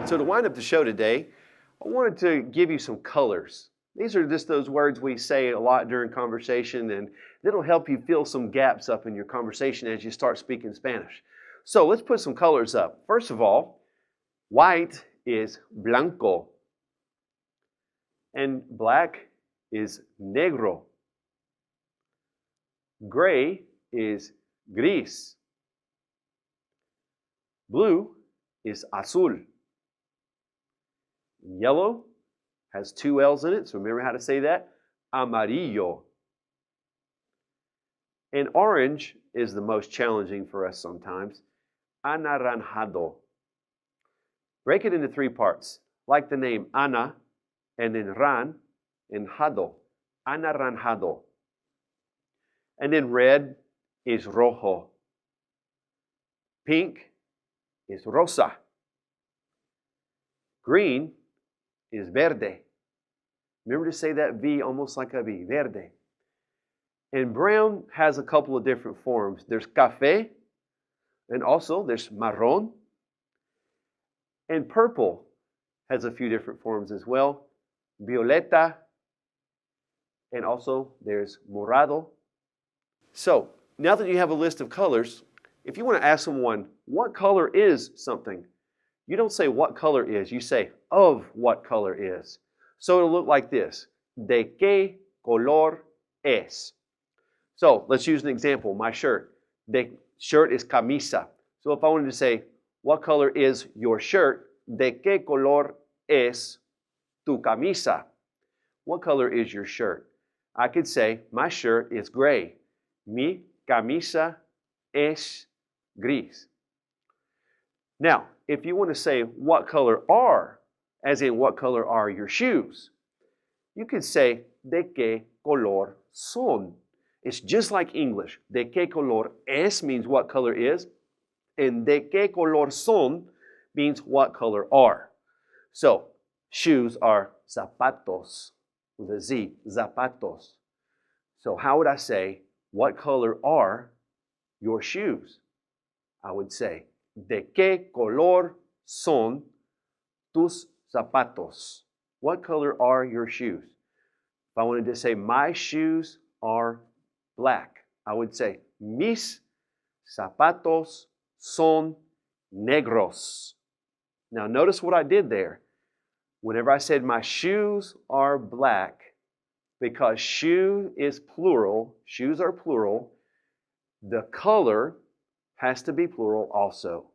So to wind up the show today, I wanted to give you some colors. These are just those words we say a lot during conversation, and it'll help you fill some gaps up in your conversation as you start speaking Spanish. So let's put some colors up. First of all, white is blanco, and black is negro. Gray is gris. Blue is azul. Yellow has two L's in it, so remember how to say that. Amarillo. And orange is the most challenging for us sometimes. Anaranjado. Break it into three parts, like the name Ana, and then ran, and jado. Anaranjado. And then red is rojo. Pink is rosa. Green is verde. Remember to say that V almost like a V, verde. And brown has a couple of different forms. There's café, and also there's marrón. And purple has a few different forms as well. Violeta, and also there's morado. So, now that you have a list of colors, if you want to ask someone, what color is something? You don't say what color is, you say of what color is. So it'll look like this. ¿De qué color es? So let's use an example, my shirt. The shirt is camisa. So if I wanted to say, what color is your shirt? ¿De qué color es tu camisa? What color is your shirt? I could say, my shirt is gray. Mi camisa es gris. Now, if you want to say what color are, as in what color are your shoes, you could say de qué color son. It's just like English. De qué color es means what color is, and de qué color son means what color are. So, shoes are zapatos with a Z, zapatos. So how would I say, what color are your shoes? I would say, ¿de qué color son tus zapatos? What color are your shoes? If I wanted to say, my shoes are black, I would say, mis zapatos son negros. Now notice what I did there. Whenever I said my shoes are black, because shoe is plural, shoes are plural, the color has to be plural also.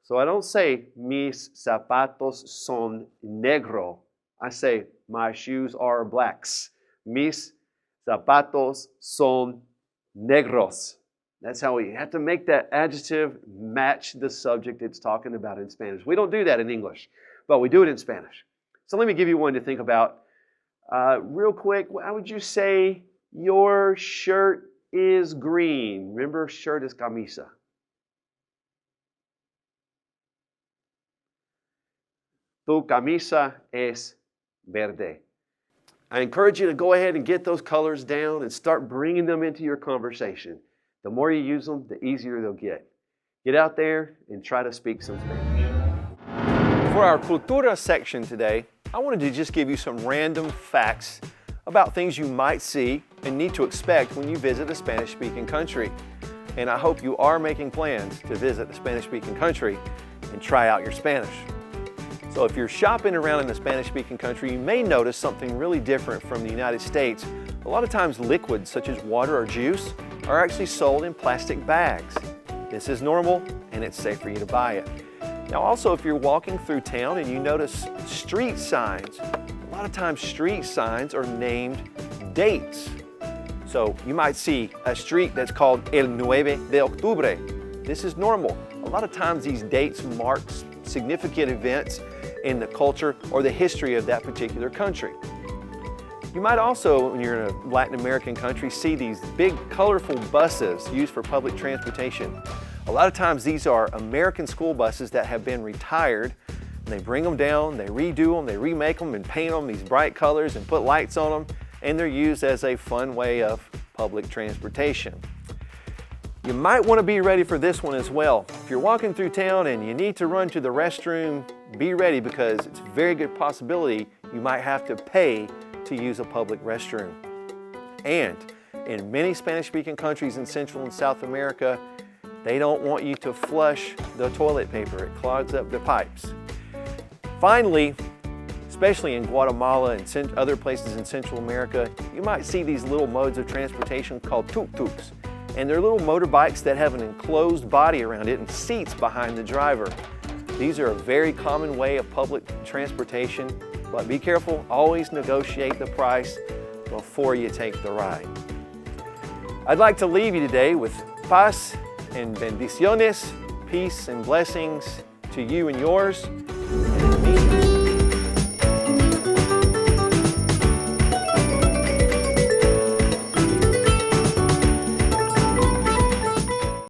So I don't say, mis zapatos son negro. I say, my shoes are blacks. Mis zapatos son negros. That's how we have to make that adjective match the subject it's talking about in Spanish. We don't do that in English, but we do it in Spanish. So let me give you one to think about. Real quick, how would you say your shirt is green? Remember, shirt is camisa. Tu camisa es verde. I encourage you to go ahead and get those colors down and start bringing them into your conversation. The more you use them, the easier they'll get. Get out there and try to speak some Spanish. For our Cultura section today, I wanted to just give you some random facts about things you might see and need to expect when you visit a Spanish-speaking country. And I hope you are making plans to visit a Spanish-speaking country and try out your Spanish. So if you're shopping around in a Spanish-speaking country, you may notice something really different from the United States. A lot of times liquids such as water or juice are actually sold in plastic bags. This is normal and it's safe for you to buy it. Now also, if you're walking through town and you notice street signs, a lot of times street signs are named dates. So you might see a street that's called El 9 de Octubre. This is normal. A lot of times these dates mark significant events in the culture or the history of that particular country. You might also, when you're in a Latin American country, see these big colorful buses used for public transportation. A lot of times these are American school buses that have been retired. They bring them down, they redo them, they remake them and paint them these bright colors and put lights on them, and they're used as a fun way of public transportation. You might want to be ready for this one as well. If you're walking through town and you need to run to the restroom, be ready because it's a very good possibility you might have to pay to use a public restroom. And in many Spanish-speaking countries in Central and South America, they don't want you to flush the toilet paper. It clogs up the pipes. Finally, especially in Guatemala and other places in Central America, you might see these little modes of transportation called tuk-tuks. And they're little motorbikes that have an enclosed body around it and seats behind the driver. These are a very common way of public transportation, but be careful, always negotiate the price before you take the ride. I'd like to leave you today with paz and bendiciones, peace and blessings to you and yours. And